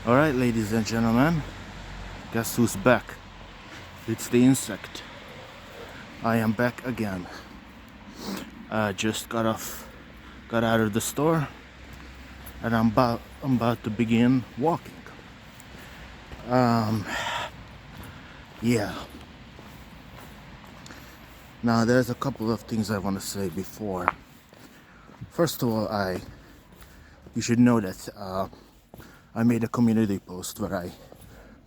Alright, ladies and gentlemen, guess who's back? It's the insect. I am back again. I just got out of the store, and I'm about to begin walking. Yeah. Now there's a couple of things I want to say before. First of all, you should know that I made a community post where I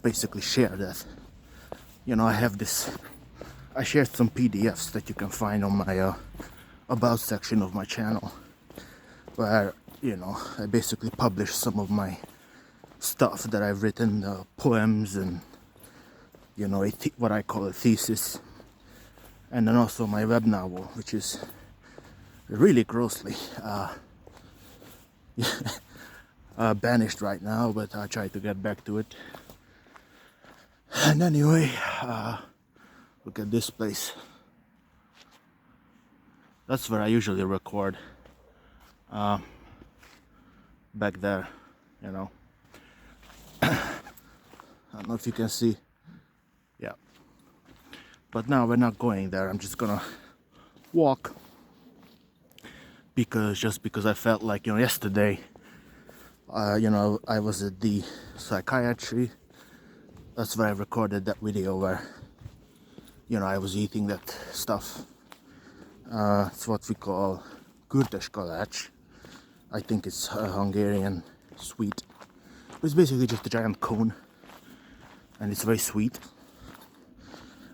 basically share that. I shared some PDFs that you can find on my about section of my channel, where I basically publish some of my stuff that I've written, poems and what I call a thesis, and then also my web novel, which is really grossly banished right now, but I try to get back to it. And anyway, look at this place. That's where I usually record. Back there, I don't know if you can see. Yeah. But now we're not going there. I'm just gonna walk because I felt like yesterday, I was at the psychiatry. That's where I recorded that video where I was eating that stuff. It's what we call kurtes kalács. I think it's a Hungarian sweet. It's basically just a giant cone, and it's very sweet.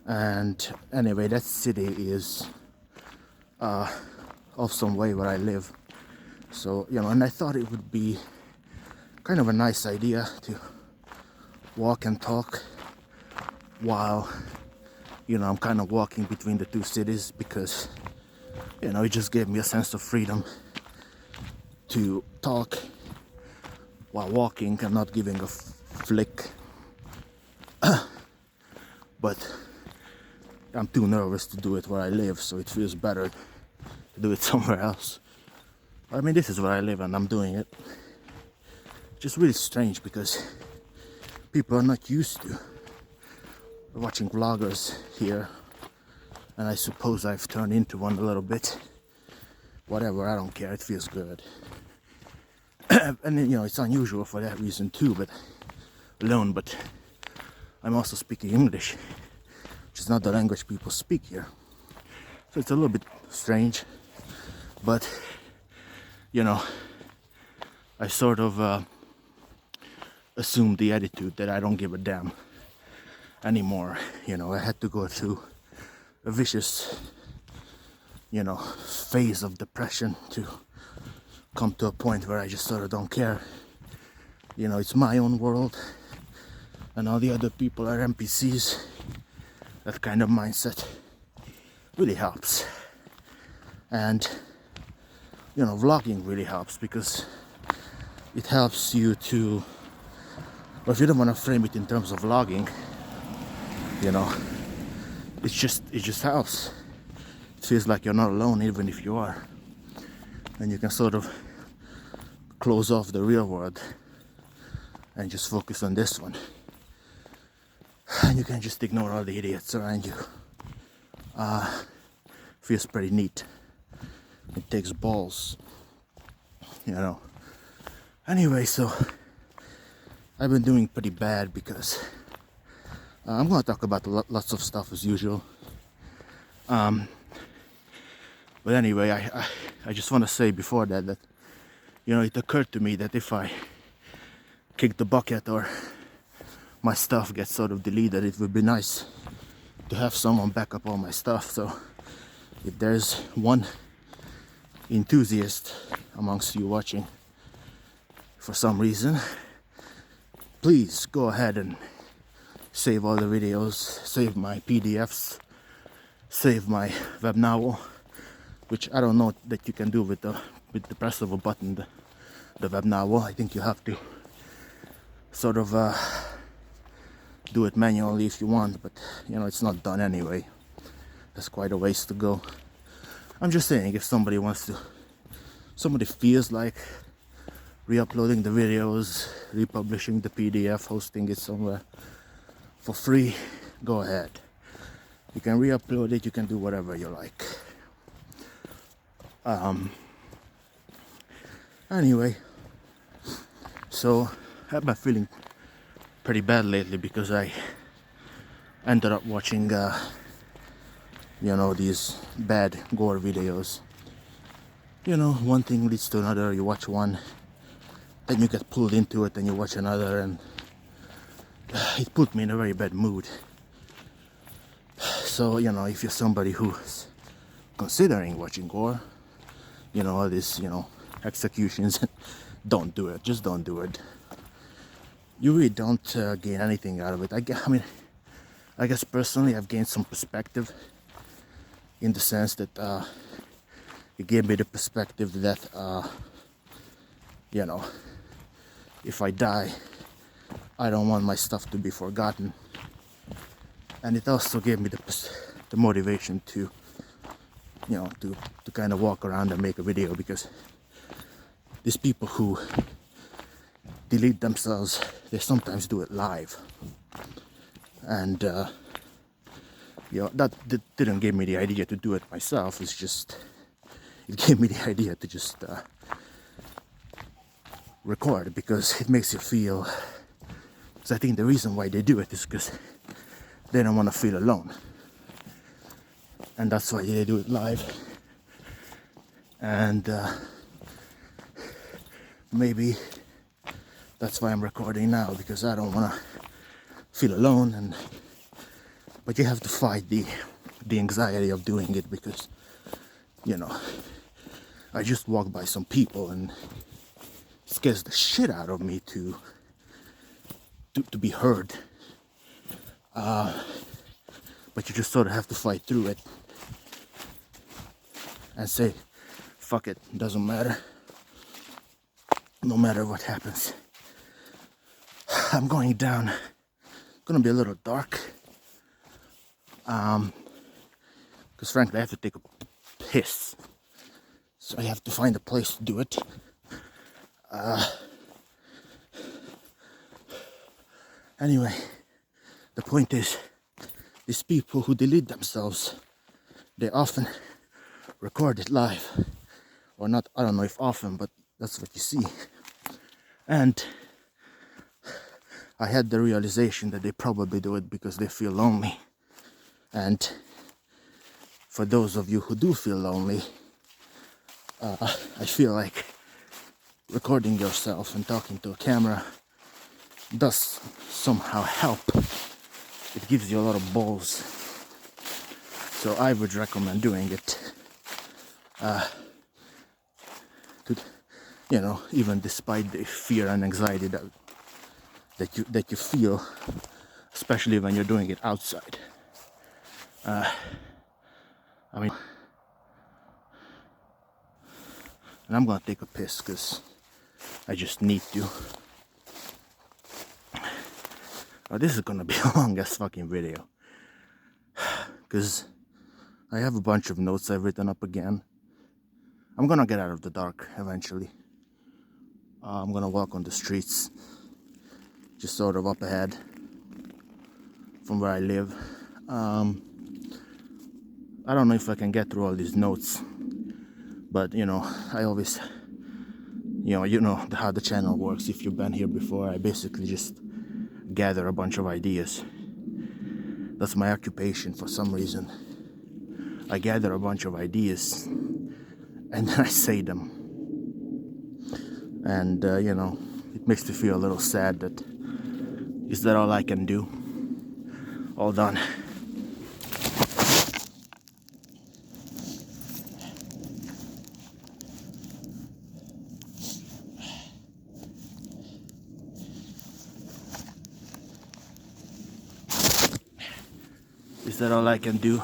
And anyway, that city is off some way where I live. So and I thought it would be kind of a nice idea to walk and talk while I'm kind of walking between the two cities, because it just gave me a sense of freedom to talk while walking and not giving a flick. But I'm too nervous to do it where I live, so it feels better to do it somewhere else. I mean, this is where I live and I'm doing it. Just really strange because people are not used to watching vloggers here, and I suppose I've turned into one a little bit. Whatever, I don't care, it feels good. And it's unusual for that reason too, but I'm also speaking English, which is not the language people speak here. So it's a little bit strange, but I sort of assumed the attitude that I don't give a damn anymore. I had to go through a vicious phase of depression to come to a point where I just sort of don't care. It's my own world and all the other people are NPCs. That kind of mindset really helps. And vlogging really helps because it helps you to, or if you don't want to frame it in terms of vlogging, it just helps. It feels like you're not alone, even if you are, and you can sort of close off the real world and just focus on this one, and you can just ignore all the idiots around you. Feels pretty neat. It takes balls, Anyway, so I've been doing pretty bad because I'm going to talk about lots of stuff as usual. But anyway, I just want to say before that it occurred to me that if I kick the bucket or my stuff gets sort of deleted, it would be nice to have someone back up all my stuff. So if there's one enthusiast amongst you watching for some reason, please go ahead and save all the videos, save my PDFs, save my web novel, which I don't know that you can do with the press of a button, the web novel. I think you have to sort of do it manually if you want, but it's not done anyway. There's quite a ways to go. I'm just saying, if somebody feels like re-uploading the videos, republishing the PDF, hosting it somewhere for free, go ahead. You can re-upload it, you can do whatever you like. Anyway, so I've been feeling pretty bad lately because I ended up watching these bad gore videos. One thing leads to another. You watch one, then you get pulled into it, and you watch another, and it put me in a very bad mood. So if you're somebody who's considering watching gore, all these executions, don't do it. Just don't do it. You really don't gain anything out of it. I guess personally I've gained some perspective, in the sense that it gave me the perspective that if I die, I don't want my stuff to be forgotten. And it also gave me the motivation to kind of walk around and make a video, because these people who delete themselves, they sometimes do it live, and that didn't give me the idea to do it myself. It gave me the idea to just record, because it makes you feel. Because I think the reason why they do it is because they don't want to feel alone, and that's why they do it live. And maybe that's why I'm recording now, because I don't want to feel alone. But you have to fight the anxiety of doing it, because I just walked by some people and it scares the shit out of me to be heard. But you just sort of have to fight through it and say, fuck it, doesn't matter. No matter what happens. I'm going down. Gonna be a little dark. Because frankly I have to take a piss. So I have to find a place to do it. Anyway, the point is, these people who delete themselves, they often record it live. Or not, I don't know if often, but that's what you see. And I had the realization that they probably do it because they feel lonely. And for those of you who do feel lonely, I feel like recording yourself and talking to a camera does somehow help. It gives you a lot of balls. So I would recommend doing it. Even despite the fear and anxiety that you feel, especially when you're doing it outside. And I'm gonna take a piss because I just need to. This is gonna be a long ass fucking video, because I have a bunch of notes I've written up again. I'm gonna get out of the dark eventually. I'm gonna walk on the streets, just sort of up ahead from where I live. I don't know if I can get through all these notes, but I always, how the channel works. If you've been here before, I basically just gather a bunch of ideas. That's my occupation for some reason. I gather a bunch of ideas and then I say them. And it makes me feel a little sad that, is that all I can do? All done. Is that all I can do?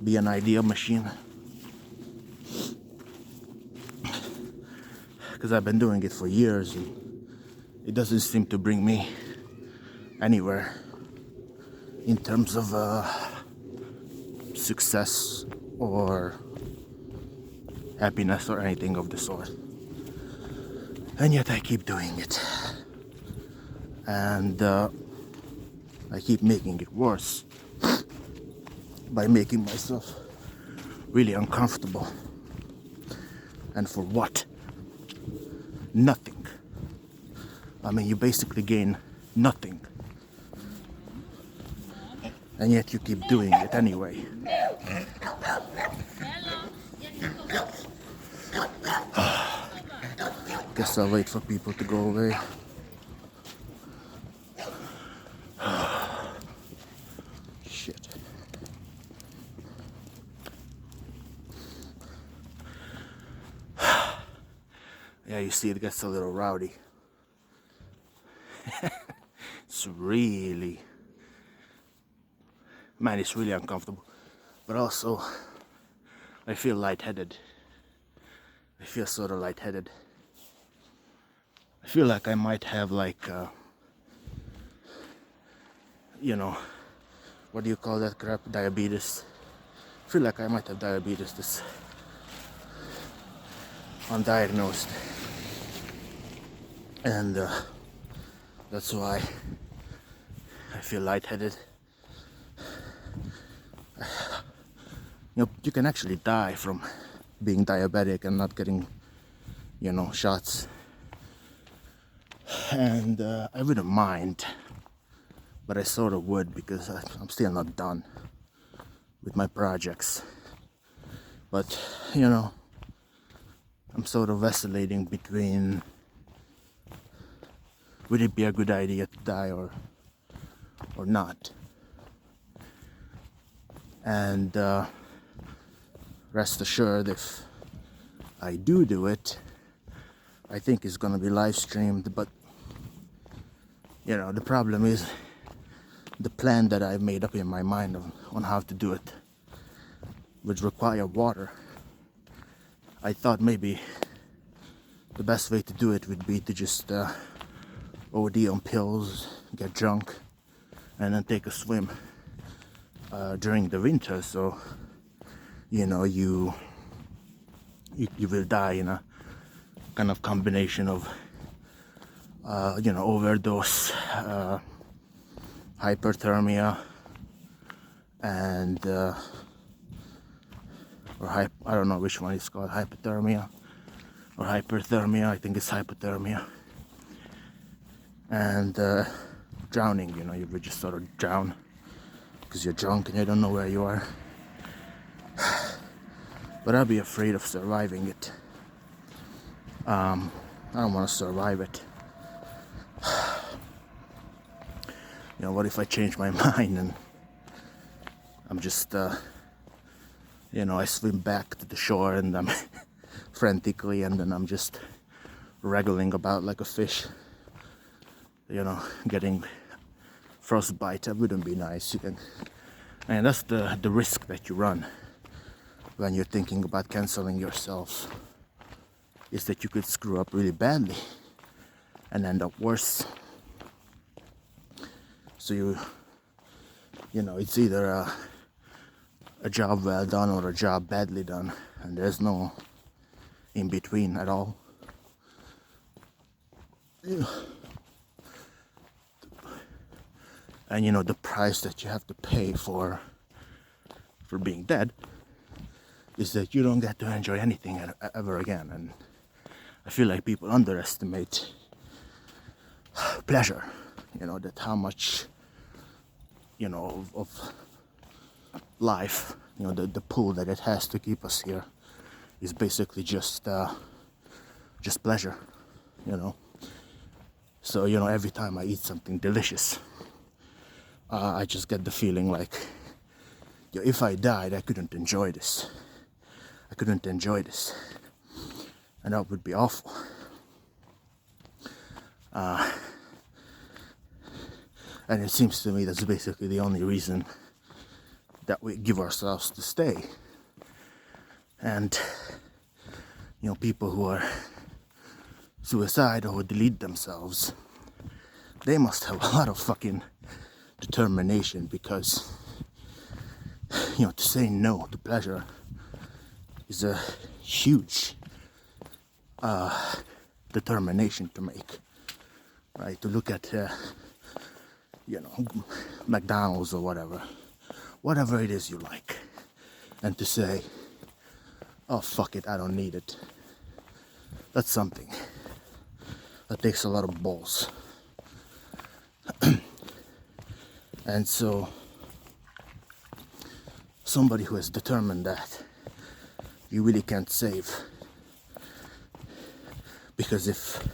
Be an idea machine? Because I've been doing it for years and it doesn't seem to bring me anywhere in terms of success or happiness or anything of the sort. And yet I keep doing it. And I keep making it worse by making myself really uncomfortable. And for what? Nothing. I mean, you basically gain nothing. And yet you keep doing it anyway. Guess I'll wait for people to go away. Shit. Yeah, you see, it gets a little rowdy. It's really, man, it's really uncomfortable. But also, I feel lightheaded. I feel sort of lightheaded. I feel like I might have like, you know, what do you call that crap? Diabetes. I feel like I might have diabetes. This undiagnosed. And that's why I feel lightheaded. You know, you can actually die from being diabetic and not getting, you know, shots. And I wouldn't mind, but I sort of would, because I'm still not done with my projects. But, you know, I'm sort of vacillating between, would it be a good idea to die or not? And rest assured, if I do it, I think it's gonna be live streamed. But you know, the problem is the plan that I've made up in my mind on how to do it would require water. I thought maybe the best way to do it would be to just OD on pills, get drunk, and then take a swim during the winter. So, you know, you will die in a kind of combination of you know, overdose, hyperthermia, and I don't know which one it's called, hypothermia or hyperthermia. I think it's hypothermia. And drowning, you know, you would just sort of drown because you're drunk and you don't know where you are. But I'd be afraid of surviving it. I don't want to survive it. You know, what if I change my mind and I'm just, you know, I swim back to the shore and I'm frantically, and then I'm just wriggling about like a fish, you know, getting frostbite. That wouldn't be nice. And that's the risk that you run when you're thinking about canceling yourself, is that you could screw up really badly and end up worse. So you know, it's either a job well done or a job badly done, and there's no in between at all. Yeah. And you know, the price that you have to pay for being dead is that you don't get to enjoy anything ever again. And I feel like people underestimate pleasure. You know, that how much, you know, of life, you know, the pull that it has to keep us here is basically just pleasure, you know. So, you know, every time I eat something delicious, I just get the feeling like, yo, if I died, I couldn't enjoy this. I couldn't enjoy this. And that would be awful. And it seems to me that's basically the only reason that we give ourselves to stay. And, you know, people who are suicidal or delete themselves, they must have a lot of fucking determination, because, you know, to say no to pleasure is a huge determination to make, right? To look at, McDonald's or whatever it is you like, and to say, oh, fuck it, I don't need it. That's something. That takes a lot of balls. And so, somebody who is determined that you really can't save, because if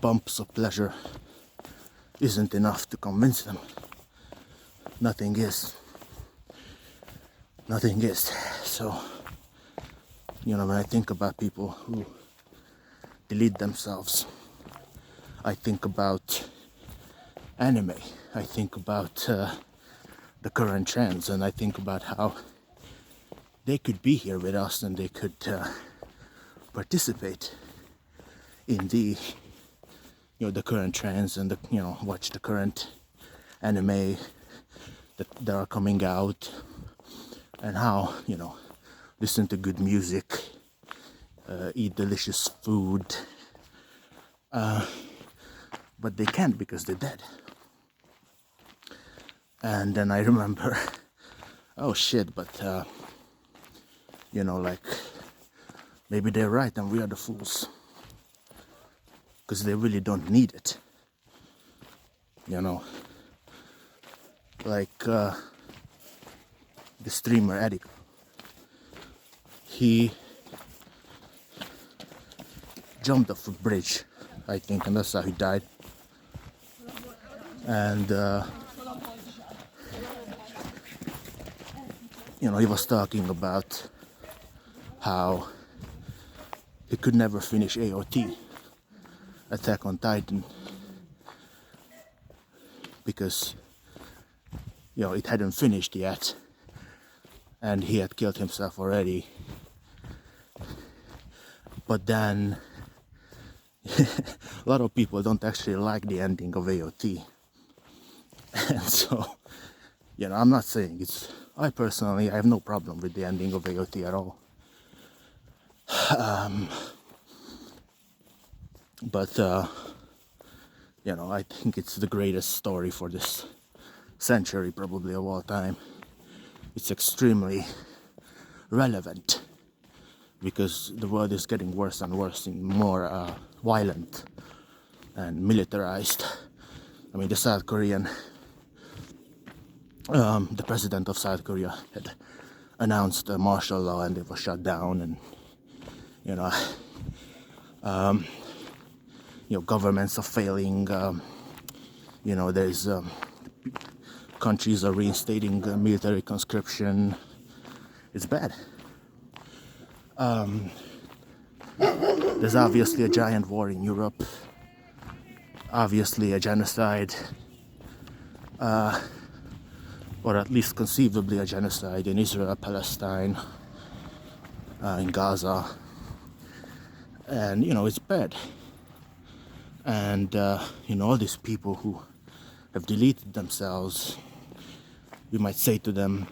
bumps of pleasure isn't enough to convince them, nothing is. So, when I think about people who delete themselves, I think about anime, I think about the current trends, and I think about how they could be here with us and they could participate in the current trends and watch the current anime that are coming out, and how listen to good music, eat delicious food, but they can't because they're dead. And then I remember, oh shit, but maybe they're right and we are the fools, because they really don't need it. Like the streamer Eddie, he jumped off a bridge, I think, and that's how he died. And he was talking about how he could never finish AOT, Attack on Titan, because it hadn't finished yet and he had killed himself already. But then a lot of people don't actually like the ending of AOT. And so, I'm not saying I personally have no problem with the ending of AOT at all. But I think it's the greatest story for this century, probably of all time. It's extremely relevant because the world is getting worse and worse and more violent and militarized. I mean, the South Korean, the president of South Korea had announced a martial law and it was shut down, and governments are failing. There's countries are reinstating military conscription. It's bad. There's obviously a giant war in Europe, obviously a genocide, or at least conceivably a genocide in Israel, Palestine, in Gaza, and it's bad. And all these people who have deleted themselves, you might say to them,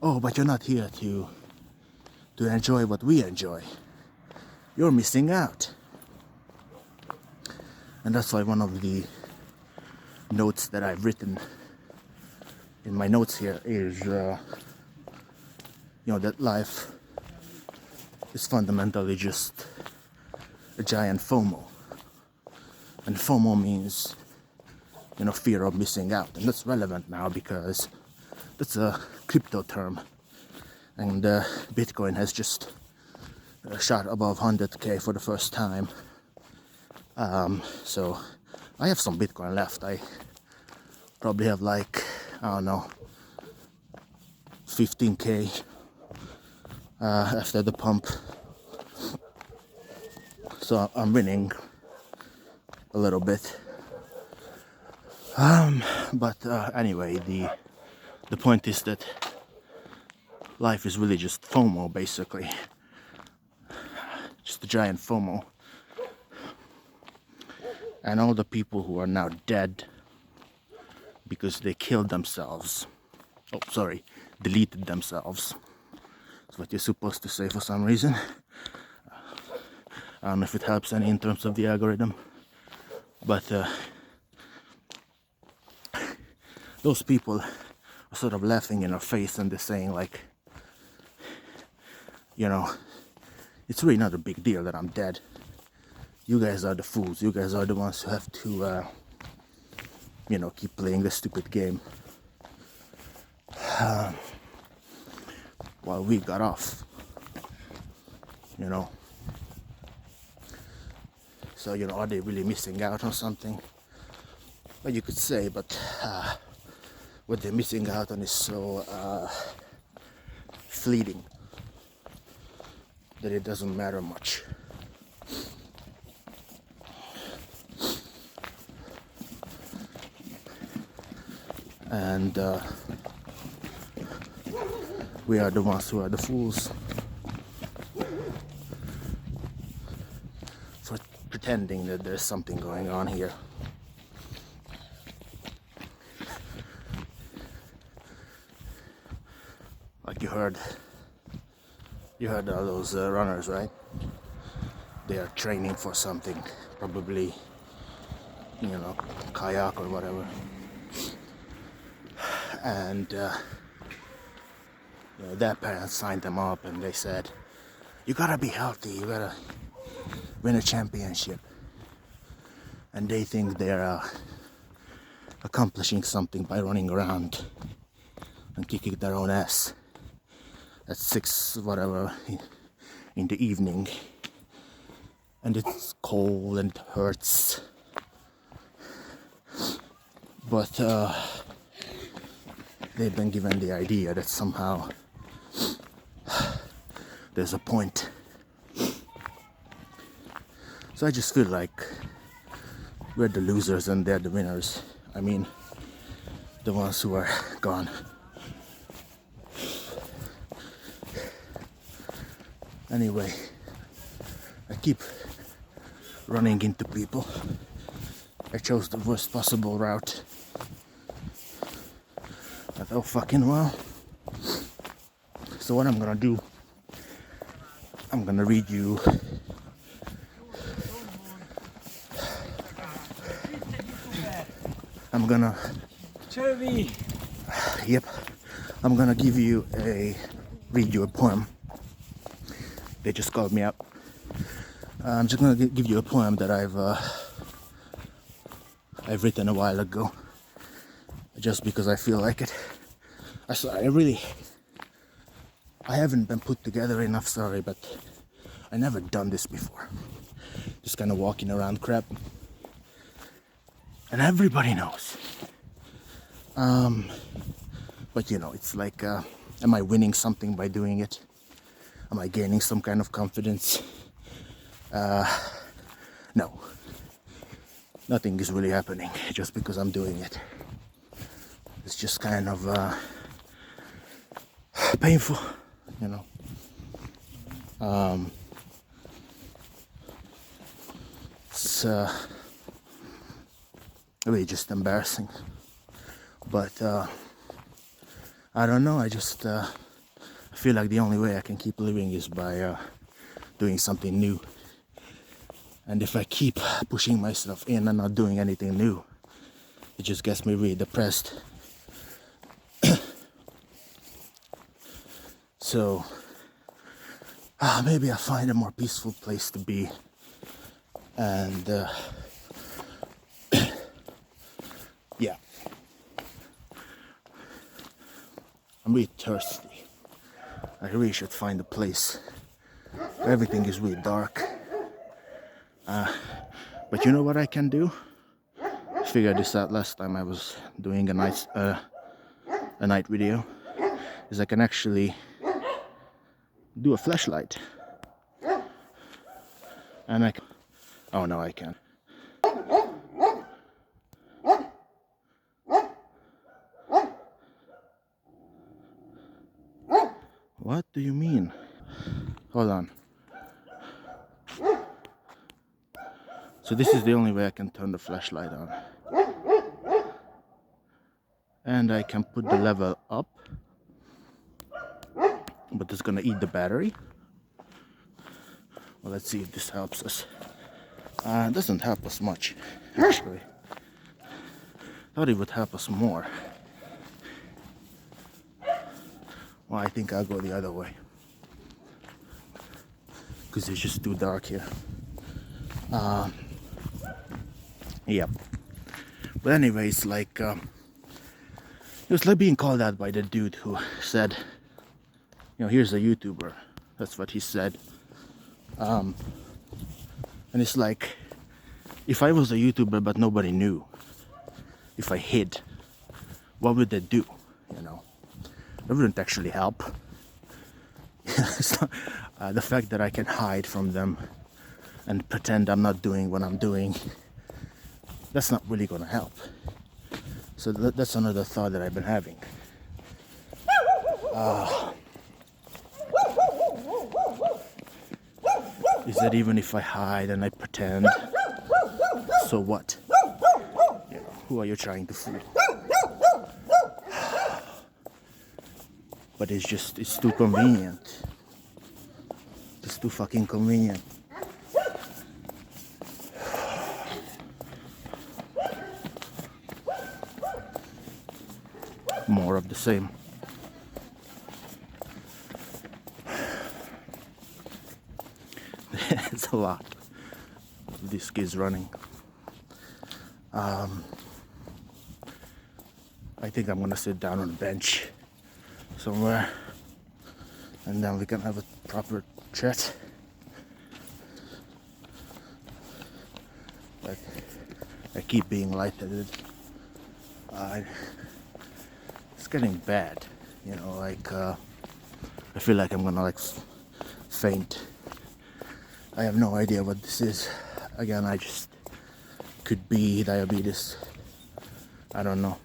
oh, but you're not here to enjoy what we enjoy. You're missing out. And that's why one of the notes that I've written in my notes here is, that life is fundamentally just a giant FOMO. And FOMO means, fear of missing out. And that's relevant now because that's a crypto term. And Bitcoin has just shot above 100k for the first time. So I have some Bitcoin left. I probably have 15k after the pump. So I'm winning a little bit. But anyway, the point is that life is really just FOMO, basically. Just a giant FOMO. And all the people who are now dead because they killed themselves. Deleted themselves. That's what you're supposed to say for some reason. I don't know if it helps any in terms of the algorithm, but those people are sort of laughing in our face and they're saying like, you know, it's really not a big deal that I'm dead. You guys are the fools. You guys are the ones who have to, you know, keep playing this stupid game. While we got off, you know. So, you know, are they really missing out on something? Well, you could say, but what they're missing out on is so fleeting that it doesn't matter much. And we are the ones who are the fools for pretending that there's something going on here. Like you heard all those runners, right? They are training for something, probably, you know, kayak or whatever. And you know, their parents signed them up and they said, you gotta be healthy, you gotta win a championship. And they think they're accomplishing something by running around and kicking their own ass at 6 whatever in the evening, and it's cold and it hurts, but they've been given the idea that somehow there's a point. So I just feel like we're the losers and they're the winners. I mean, the ones who are gone. Anyway, I keep running into people. I chose the worst possible route. I thought, fucking well. So what I'm gonna do, I'm gonna read you I'm gonna read you a poem. They just called me up. I'm just gonna give you a poem that I've written a while ago, just because I feel like it. I haven't been put together enough, sorry, but I never done this before. Just kind of walking around crap, and everybody knows. But you know, it's like, am I winning something by doing it? Am I gaining some kind of confidence? No. Nothing is really happening just because I'm doing it. It's just kind of painful, you know. It's really just embarrassing. But I don't know, I just feel like the only way I can keep living is by doing something new. And if I keep pushing myself in and not doing anything new, it just gets me really depressed. So maybe I'll find a more peaceful place to be. And yeah, I'm really thirsty. I really should find a place where everything is really dark. But you know what I can do? I figured this out last time I was doing a night video. Is I can actually do a flashlight. And I can... Oh no, I can't. What do you mean? Hold on. So this is the only way I can turn the flashlight on. And I can put the level up. But it's gonna eat the battery. Well, let's see if this helps us. It doesn't help us much, actually. Thought it would help us more. Well, I think I'll go the other way, because it's just too dark here. Yep. But anyways, like, it was like being called out by the dude who said, you know, here's a YouTuber. That's what he said. And it's like, if I was a YouTuber but nobody knew, if I hid, what would they do? You know, it wouldn't actually help. So, the fact that I can hide from them and pretend I'm not doing what I'm doing, that's not really gonna help. So that's another thought that I've been having. Is that even if I hide and I pretend, so what? You know, who are you trying to fool? But it's too convenient. It's too fucking convenient. More of the same. It's a lot of these kids running. I think I'm gonna sit down on a bench somewhere, and then we can have a proper chat. Like, I keep being lightheaded. It's getting bad, you know. Like, I feel like I'm gonna like faint. I have no idea what this is. Again, I just could be diabetes. I don't know.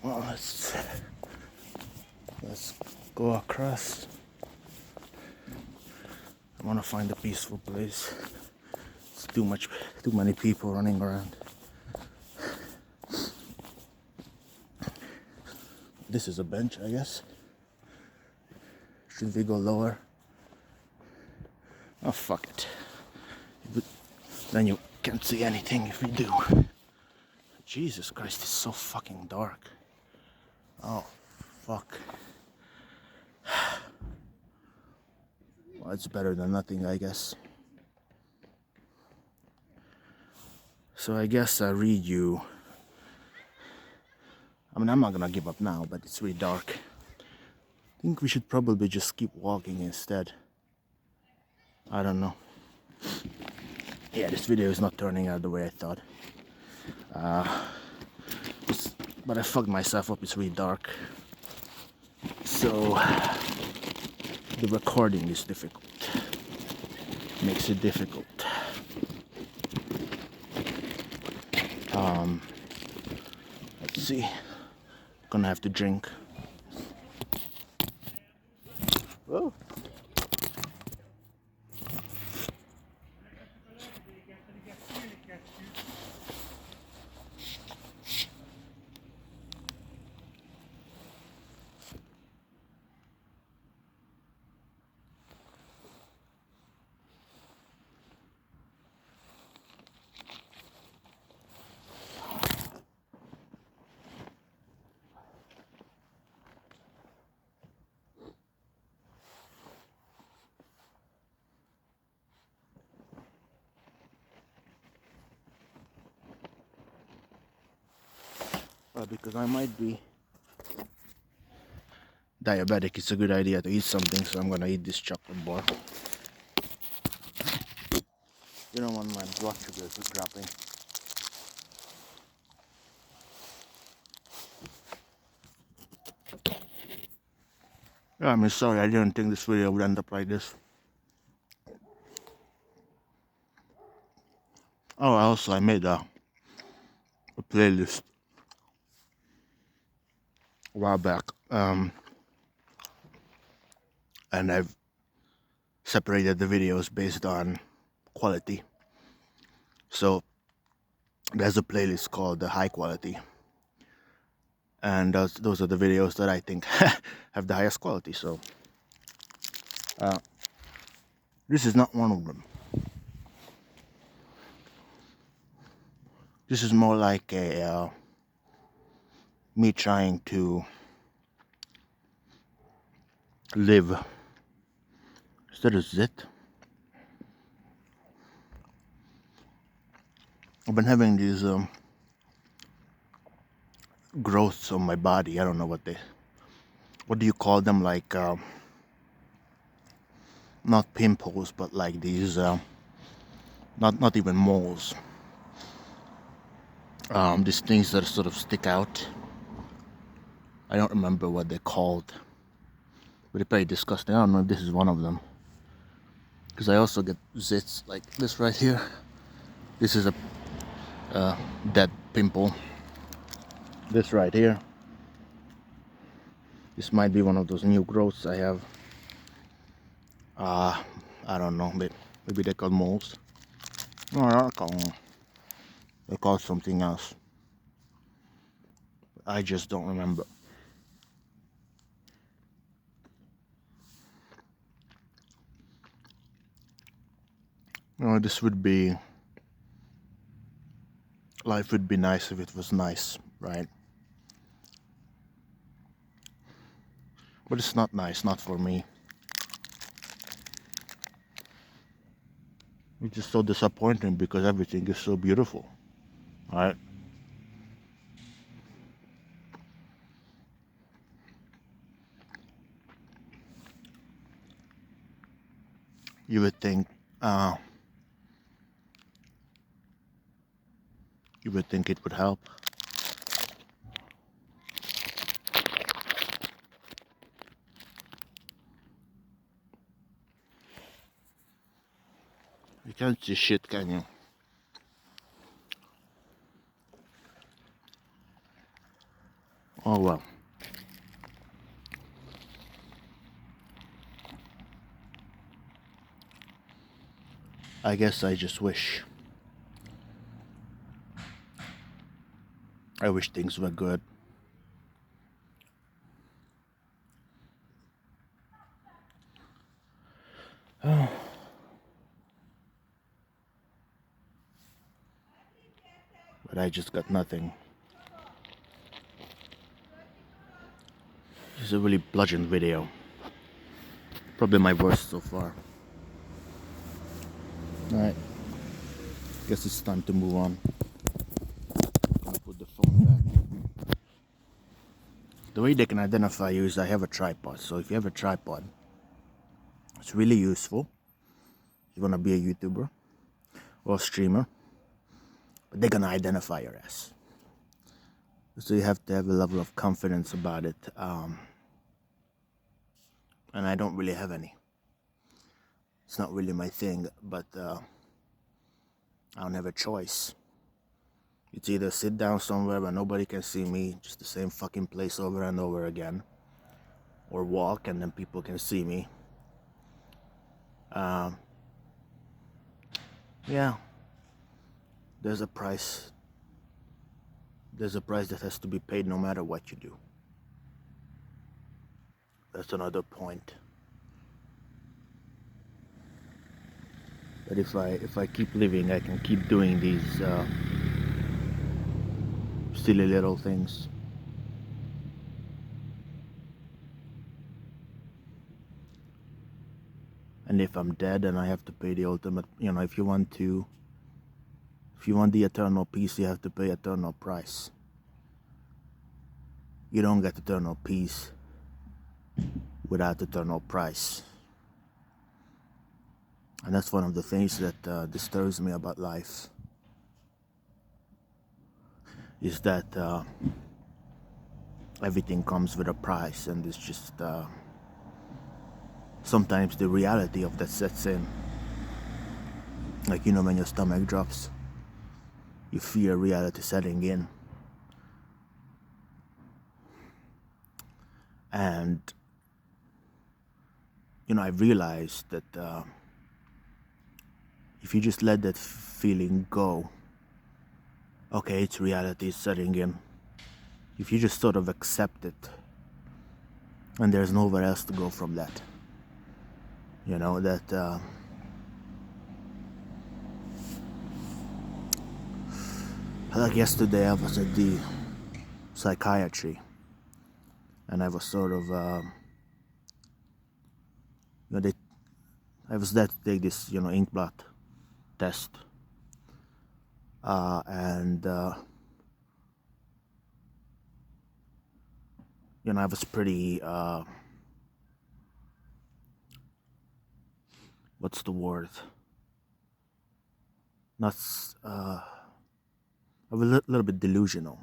Well, let's go across. I want to find a peaceful place. It's too many people running around. This is a bench, I guess. Should we go lower? Oh, fuck it. But then you can't see anything if we do. Jesus Christ, it's so fucking dark. Oh, fuck. Well, it's better than nothing, I guess. So I guess I read you. I mean, I'm not gonna give up now, but it's really dark. I think we should probably just keep walking instead. I don't know. Yeah, this video is not turning out the way I thought. But I fucked myself up, it's really dark. So, the recording is difficult. Makes it difficult. Let's see. Gonna have to drink. Whoa. Because I might be diabetic, it's a good idea to eat something, so I'm gonna eat this chocolate bar. You don't want my blood sugar dropping. Yeah, I mean, sorry, I didn't think this video would end up like this. Oh, I made a playlist a while back, and I've separated the videos based on quality. So There's a playlist called the High Quality, and those are the videos that I think have the highest quality. So this is not one of them. This is more like a me trying to live. That is it. I've been having these growths on my body. I don't know what do you call them? Like not pimples, but like these not even moles. These things that sort of stick out. I don't remember what they're called, but they're pretty disgusting. I don't know if this is one of them, because I also get zits like this right here. This is a dead pimple. This right here. This might be one of those new growths I have. I don't know, but maybe they're called moles. No, they're not called moles. They're called something else. I just don't remember. You know, this would be... Life would be nice if it was nice, right? But it's not nice, not for me. It's just so disappointing because everything is so beautiful, right? You would think, it would help. You can't see shit, can you? Oh well. I guess I just wish. I wish things were good. But I just got nothing. This is a really bludgeoned video. Probably my worst so far. Alright. Guess it's time to move on. Gonna put the phone back. The way they can identify you is I have a tripod. So if you have a tripod, it's really useful. You wanna be a YouTuber or a streamer, but they're gonna identify your ass. So you have to have a level of confidence about it. And I don't really have any. It's not really my thing, but I don't have a choice. It's either sit down somewhere where nobody can see me, just the same fucking place over and over again, or walk and then people can see me. Yeah, there's a price. There's a price that has to be paid no matter what you do. That's another point. But if I keep living, I can keep doing these silly little things. And if I'm dead and I have to pay the ultimate, if you want the eternal peace, you have to pay eternal price. You don't get eternal peace without eternal price. And that's one of the things that disturbs me about life. Is that everything comes with a price, and it's just sometimes the reality of that sets in. Like, when your stomach drops, you fear reality setting in. And I realized that if you just let that feeling go, okay, it's reality setting in. If you just sort of accept it, and there's nowhere else to go from that. You know, that like yesterday I was at the psychiatry, and I was sort of, I was there to take this, ink blot test, and I was pretty, what's the word? Not, I was a little bit delusional,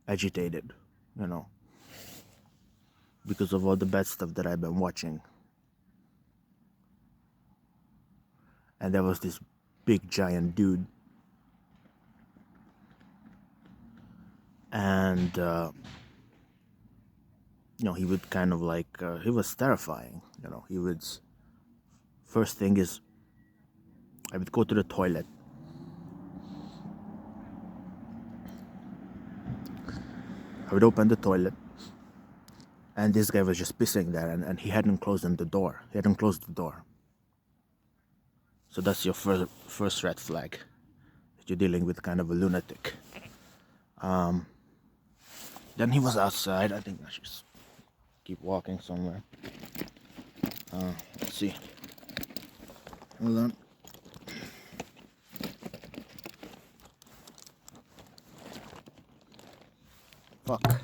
agitated, because of all the bad stuff that I've been watching. And there was this big giant dude, and he would kind of like, he was terrifying. He would, first thing is, I would go to the toilet, I would open the toilet, and this guy was just pissing there, and he hadn't closed the door. So that's your first red flag, that you're dealing with kind of a lunatic. Then he was outside. I think I should just keep walking somewhere. Let's see. Hold on. Fuck.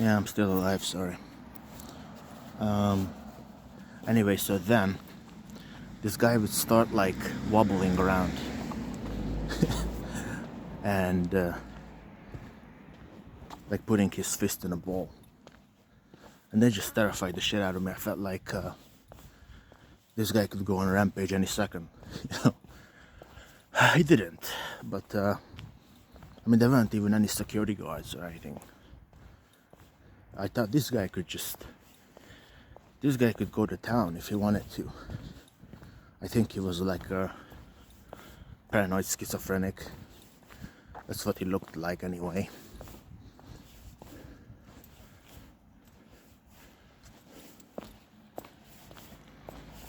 Yeah, I'm still alive, sorry. Anyway, so then this guy would start like wobbling around and like putting his fist in a ball, and that just terrified the shit out of me. I felt like this guy could go on a rampage any second. He didn't, but there weren't even any security guards or anything. I thought this guy could go to town if he wanted to. I think he was like a paranoid schizophrenic. That's what he looked like anyway.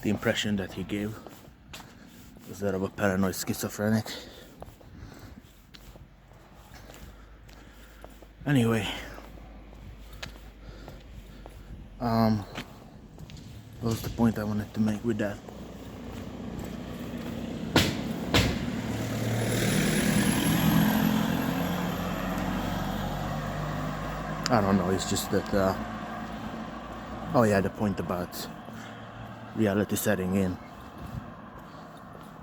The impression that he gave was that of a paranoid schizophrenic. Anyway, what was the point I wanted to make with that? I don't know, it's just that, the point about reality setting in.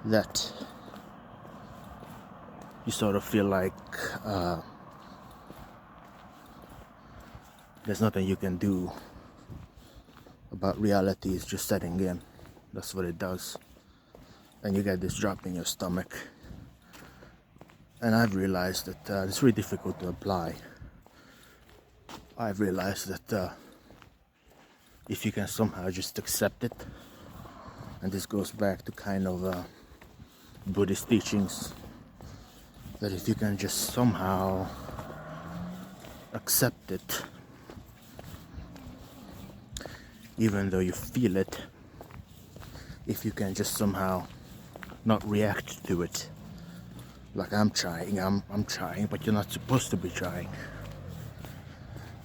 That you sort of feel like there's nothing you can do about reality, is just setting in. That's what it does. And you get this drop in your stomach. And I've realized that it's really difficult to apply. I've realized that if you can somehow just accept it, and this goes back to kind of Buddhist teachings, that if you can just somehow accept it, even though you feel it, if you can just somehow not react to it, like I'm trying, but you're not supposed to be trying,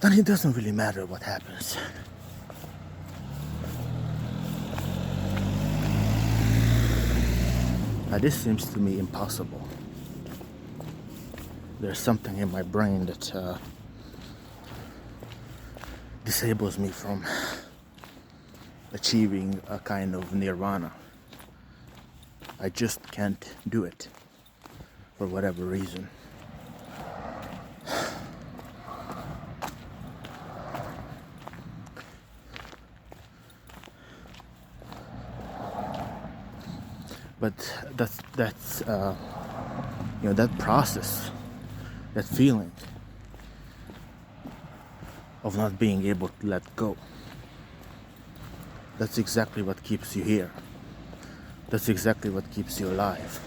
then it doesn't really matter what happens. Now this seems to me impossible. There's something in my brain that disables me from achieving a kind of nirvana. I just can't do it. for whatever reason. But that's you know, that process, that feeling of not being able to let go, that's exactly what keeps you here. That's exactly what keeps you alive.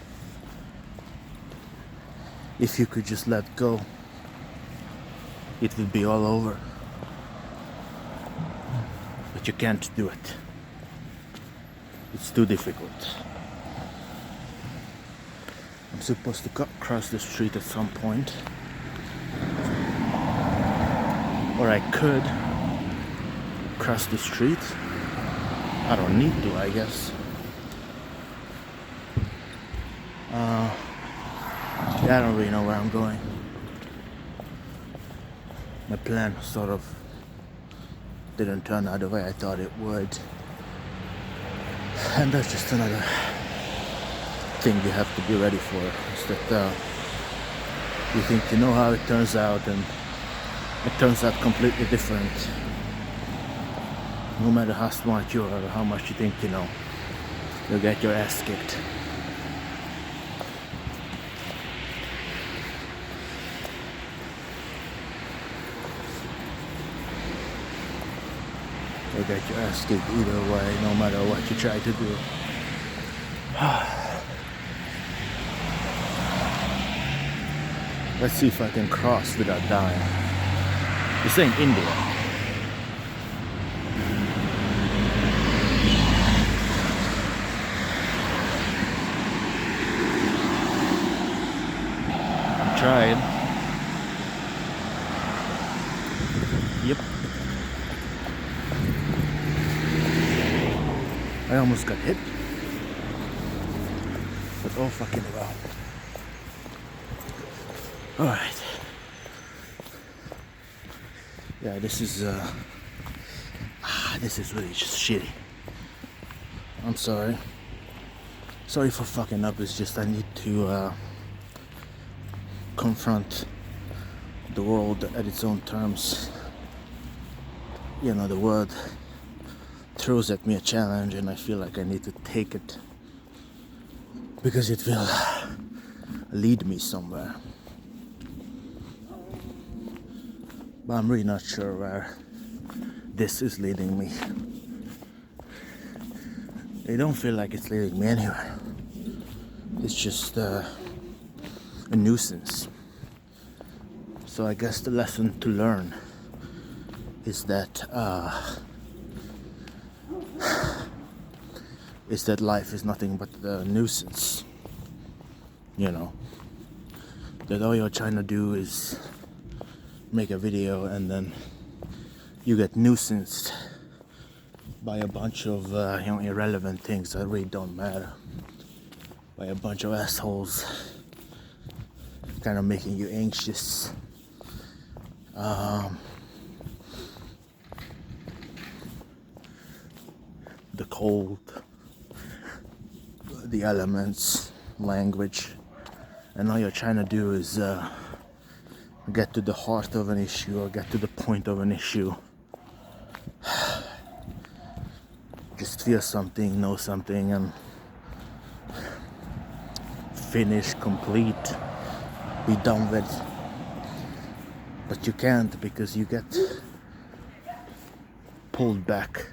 If you could just let go, it would be all over. But you can't do it. It's too difficult. I'm supposed to cross the street at some point. Or I could cross the street. I don't need to, I guess. Yeah, I don't really know where I'm going. My plan sort of didn't turn out the way I thought it would. And that's just another thing you have to be ready for. Is that you think you know how it turns out, and it turns out completely different. No matter how smart you are or how much you think you know, you'll get your ass kicked. You'll get your ass kicked either way, no matter what you try to do. Let's see if I can cross without dying. This ain't India. I'm trying. Yep. I almost got hit. But oh fucking well. Alright. Yeah, this is really just shitty. I'm sorry. Sorry for fucking up. It's just I need to confront the world at its own terms. You know, the world throws at me a challenge and I feel like I need to take it because it will lead me somewhere. But I'm really not sure where this is leading me. I don't feel like it's leading me anywhere. It's just a nuisance. So I guess the lesson to learn is that life is nothing but a nuisance. You know, that all you're trying to do is make a video and then you get nuisanced by a bunch of irrelevant things that really don't matter, by a bunch of assholes kind of making you anxious. The cold, the elements, language, and all you're trying to do is get to the heart of an issue or get to the point of an issue. Just feel something, know something, and finish, complete, be done with. But you can't, because you get pulled back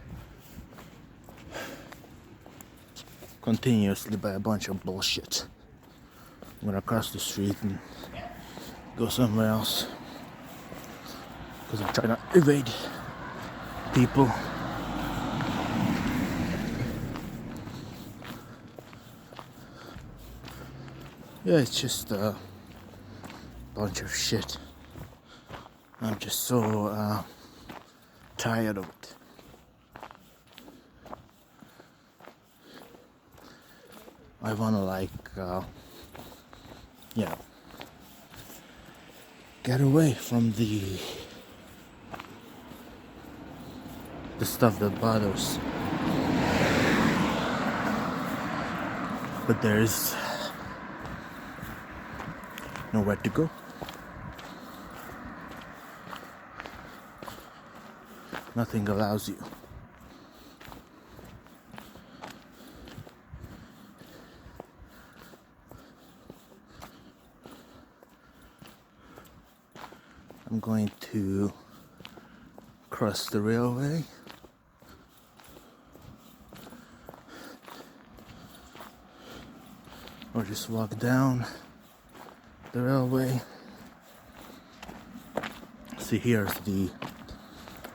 continuously by a bunch of bullshit. I'm gonna cross the street and go somewhere else because I'm trying to evade people. Yeah, it's just a bunch of shit. I'm just so tired of it. I wanna get away from the stuff that bothers. But nowhere to go. Nothing allows you. I'm going to cross the railway. Or just walk down the railway. See, here's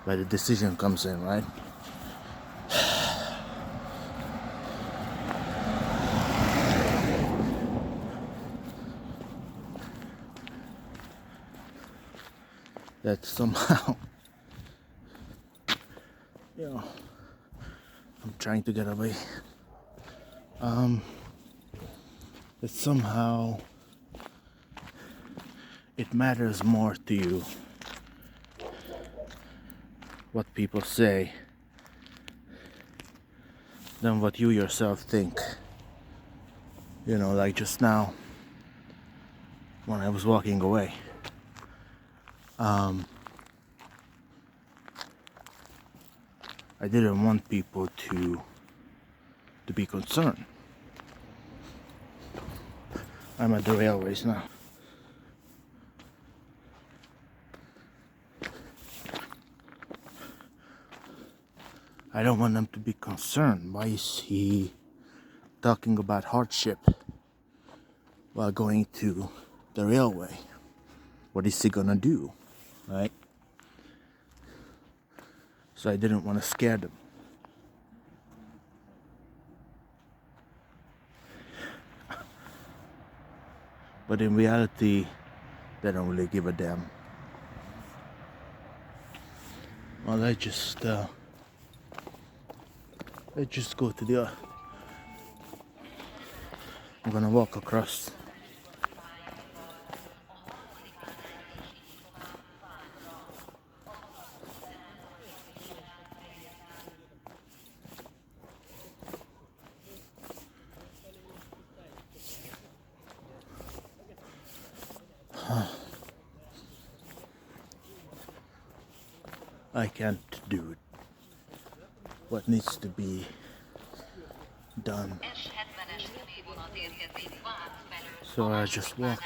where the decision comes in, right? That somehow, I'm trying to get away. That somehow it matters more to you what people say than what you yourself think. Like just now when I was walking away. I didn't want people to be concerned. I'm at the railways now. I don't want them to be concerned. Why is he talking about hardship while going to the railway? What is he gonna do, right? So I didn't want to scare them. But in reality, they don't really give a damn. Well, let's just go to the I'm gonna walk across. I can't do it. What needs to be done. So I just walk.